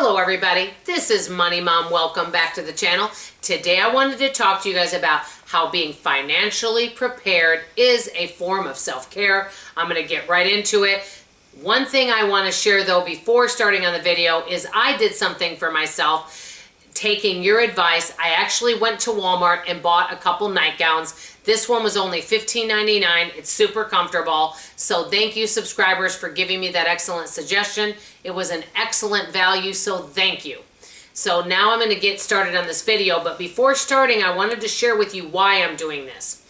Hello everybody, this is Money Mom. Welcome back to the channel. Today I wanted to talk to you guys about how being financially prepared is a form of self-care. I'm going to get right into it. One thing I want to share though before starting on the video is I did something for myself. Taking your advice, I actually went to Walmart and bought a couple nightgowns. This one was only $15.99. It's super comfortable. So thank you subscribers for giving me that excellent suggestion. It was an excellent value, so thank you. So now I'm going to get started on this video, but before starting, I wanted to share with you why I'm doing this.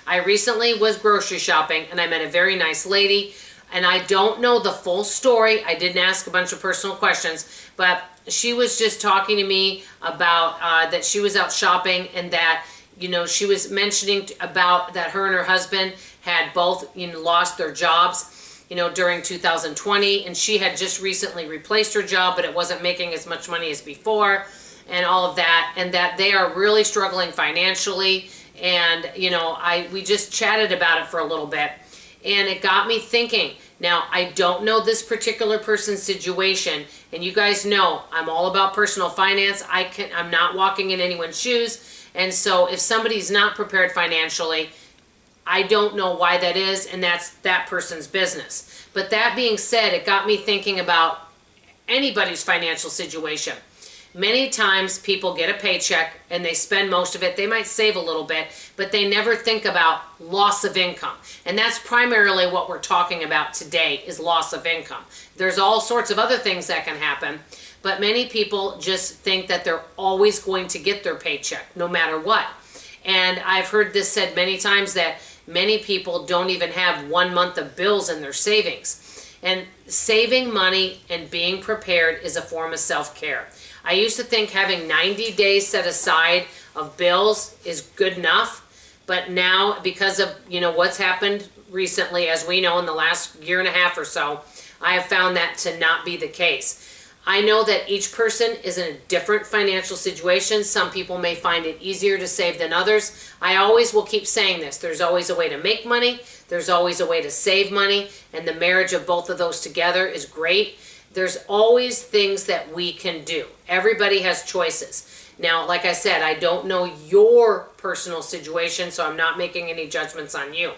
I recently was grocery shopping and I met a very nice lady, and I don't know the full story. I didn't ask a bunch of personal questions, but she was just talking to me about that she was out shopping and that, you know, she was mentioning about that her and her husband had both, you know, lost their jobs, you know, during 2020, and she had just recently replaced her job, but it wasn't making as much money as before and all of that, and that they are really struggling financially. And, you know, we just chatted about it for a little bit, and it got me thinking. Now, I don't know this particular person's situation, and you guys know I'm all about personal finance. I'm not walking in anyone's shoes. And so if somebody's not prepared financially, I don't know why that is, and that's that person's business. But that being said, it got me thinking about anybody's financial situation. Many times people get a paycheck and they spend most of it. They might save a little bit, but they never think about loss of income. And that's primarily what we're talking about today, is loss of income. There's all sorts of other things that can happen, but many people just think that they're always going to get their paycheck no matter what. And I've heard this said many times that many people don't even have 1 month of bills in their savings. And saving money and being prepared is a form of self-care. I used to think having 90 days set aside of bills is good enough, but now because of, you know, what's happened recently, as we know in the last year and a half or so, I have found that to not be the case. I know that each person is in a different financial situation. Some people may find it easier to save than others. I always will keep saying this. There's always a way to make money. There's always a way to save money, and the marriage of both of those together is great. There's always things that we can do. Everybody has choices. Now, like I said, I don't know your personal situation, so I'm not making any judgments on you.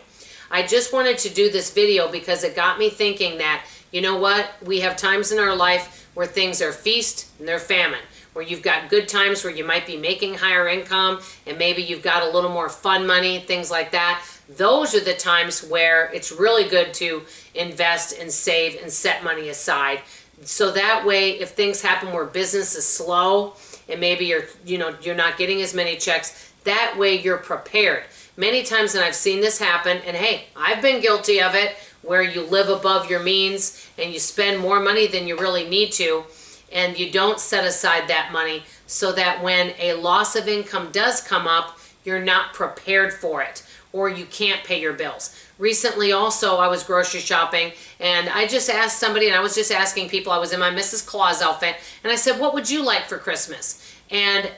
I just wanted to do this video because it got me thinking that, you know what, we have times in our life where things are feast and they're famine, where you've got good times where you might be making higher income and maybe you've got a little more fun money, things like that. Those are the times where it's really good to invest and save and set money aside. So that way, if things happen where business is slow and maybe you're not getting as many checks, that way you're prepared. Many times, and I've seen this happen, and hey, I've been guilty of it, where you live above your means and you spend more money than you really need to, and you don't set aside that money so that when a loss of income does come up, you're not prepared for it, or you can't pay your bills. Recently also, I was grocery shopping, and I just asked somebody, and I was just asking people, I was in my Mrs. Claus outfit, and I said, what would you like for Christmas? And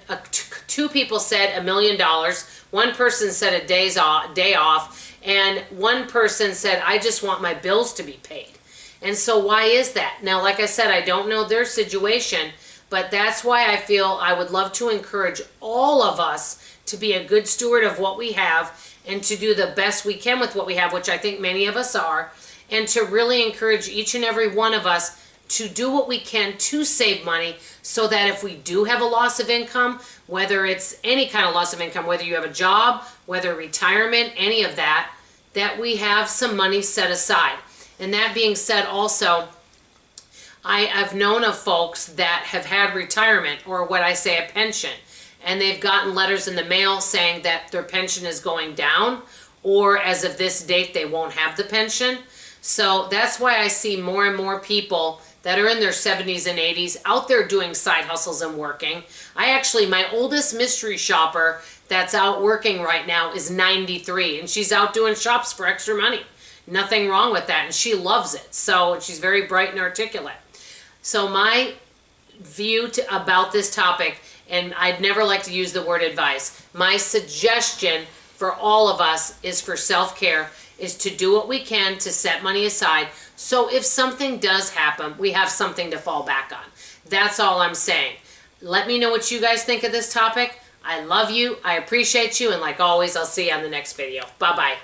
two people said $1 million. One person said a day off, and one person said, I just want my bills to be paid. And so why is that? Now, like I said, I don't know their situation, but that's why I feel I would love to encourage all of us to be a good steward of what we have and to do the best we can with what we have, which I think many of us are, and to really encourage each and every one of us to do what we can to save money so that if we do have a loss of income, whether it's any kind of loss of income, whether you have a job, whether retirement, any of that, that we have some money set aside. And that being said also, I've known of folks that have had retirement, or what I say a pension, and they've gotten letters in the mail saying that their pension is going down, or as of this date they won't have the pension. So that's why I see more and more people that are in their 70s and 80s out there doing side hustles and working. My oldest mystery shopper that's out working right now is 93, and she's out doing shops for extra money. Nothing wrong with that, and she loves it. So she's very bright and articulate. So my view about this topic, and I'd never like to use the word advice, my suggestion for all of us is for self-care, is to do what we can to set money aside so if something does happen, we have something to fall back on. That's all I'm saying. Let me know what you guys think of this topic. I love you. I appreciate you. And like always, I'll see you on the next video. Bye-bye.